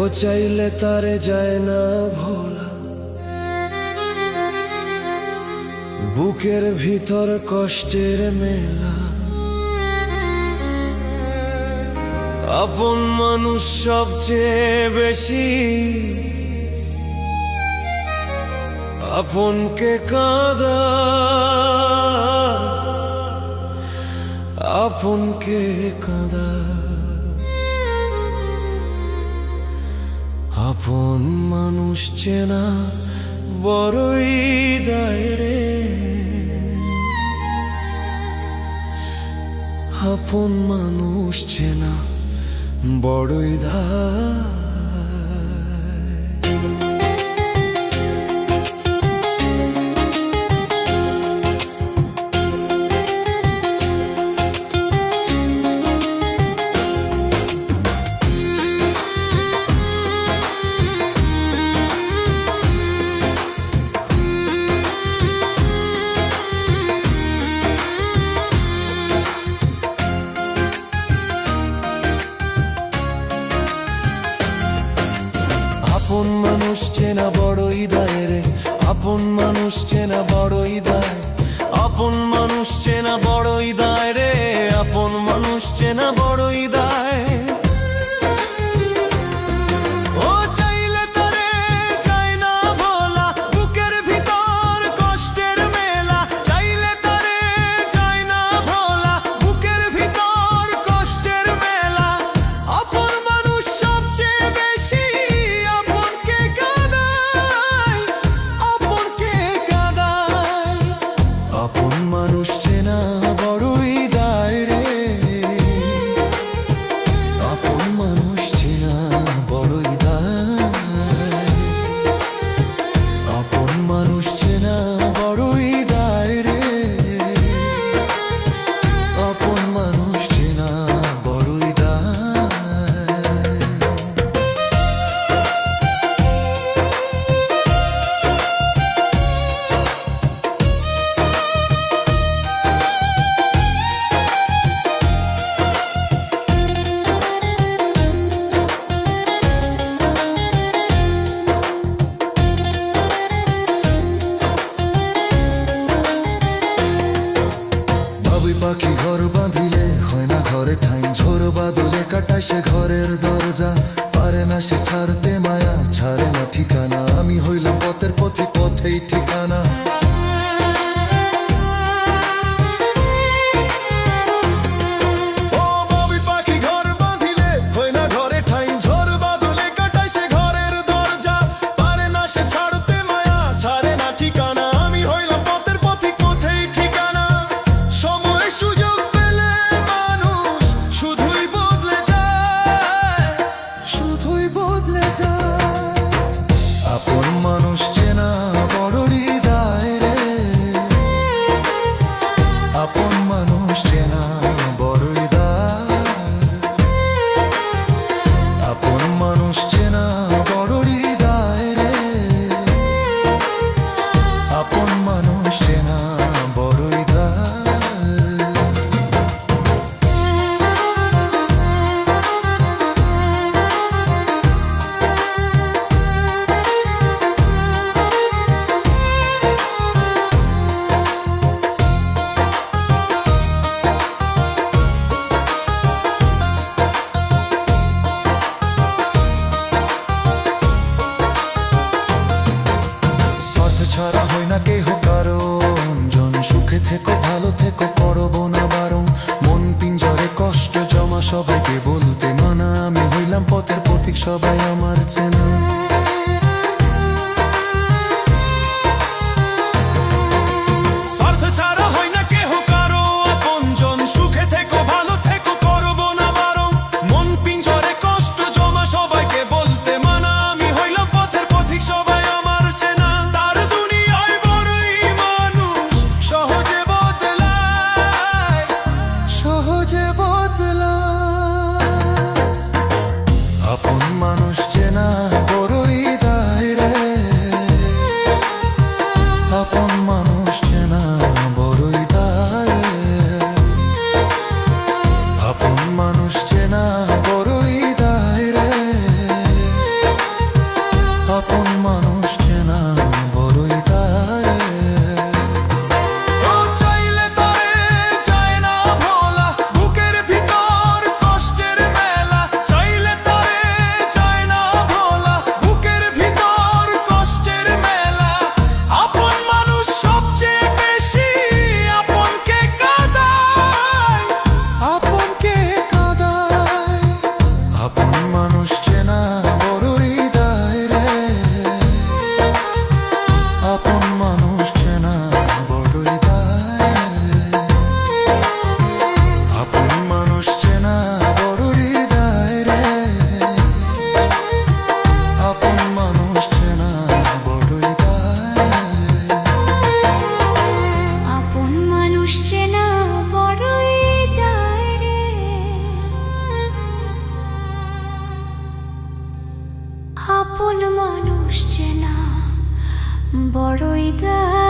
ও চাইলে তারে যায় না ভোলা, বুকের ভিতর কষ্টের মেলা। আপন মানুষ সবচেয়ে বেশি আপনকে কাঁদা, আপনকে কাঁদা। আপন মানুষ চেনা বড়ই দায় রে, আপন মানুষ চেনা বড়ই দায়। আপন মানুষ চেনা বড়ই দায় রে, আপন মানুষ চেনা বড়ই দায়। আপন মানুষ চেনা বড়ই দায় রে, আপন মানুষ চেনা বড়ই দায়। ও চাইলে তারে যায় না ভোলা, বুকের ভিতর কষ্টের মেলা। চাইলে তারে যায় না ভোলা, বুকের ভিতর কষ্টের মেলা। আপন মানুষ সবচেয়ে বেশি আপনকে কাঁদায়, আপনকে কাঁদায়। আপন মানুষ চেনা বড়ই দায় রে, আপন মানুষ চেনা বড়ই দায়। আপন মানুষ চেনা বড়ই দায় রে, আপন মানুষ চেনা বড়ই দায়। পাখি ঘর বাঁধিলে হয় না ঘরে ঠাই, ঝোর বাদলে কাটায় সে ঘরের দরজা। পারে না সে ছাড়তে মায়া, ছাড়ে না ঠিকানা। আমি হইলাম পথের পথে, পথেই ঠিকানা। আপন মানুষ চেনা বড়ই দায় রে, আপন মানুষ চেনা বড়ই দায়। আপন মানুষ চেনা বড়ই দায় রে, আপন মানুষ চেনা বড়ই দায়। ছাড়া হয় না কেহ কারণ, জন সুখে থেকো ভালো থেকো করবো না বারণ। মন পিঞ্জরে কষ্ট জমা সবাইকে বলতে মানা, আমি হইলাম পথের পথিক সবাই আমার চেনা। আপন মানুষ চেনা বড়ই দায় রে, আপন মানুষ চেনা বড়ই দায়। আপন মানুষ চেনা বড়ই দায় রে, মানুষ চেনা বড়ই দায় রে, আপন মানুষ চেনা বড়ই দায় রে, আপন মানুষ চেনা বড়ই দায় রে, আপন মানুষ চেনা বড়ই দায় রে, আপন মানুষ চেনা বড়ই দায় রে, আপন মানুষ চেনা বড়ই দায়।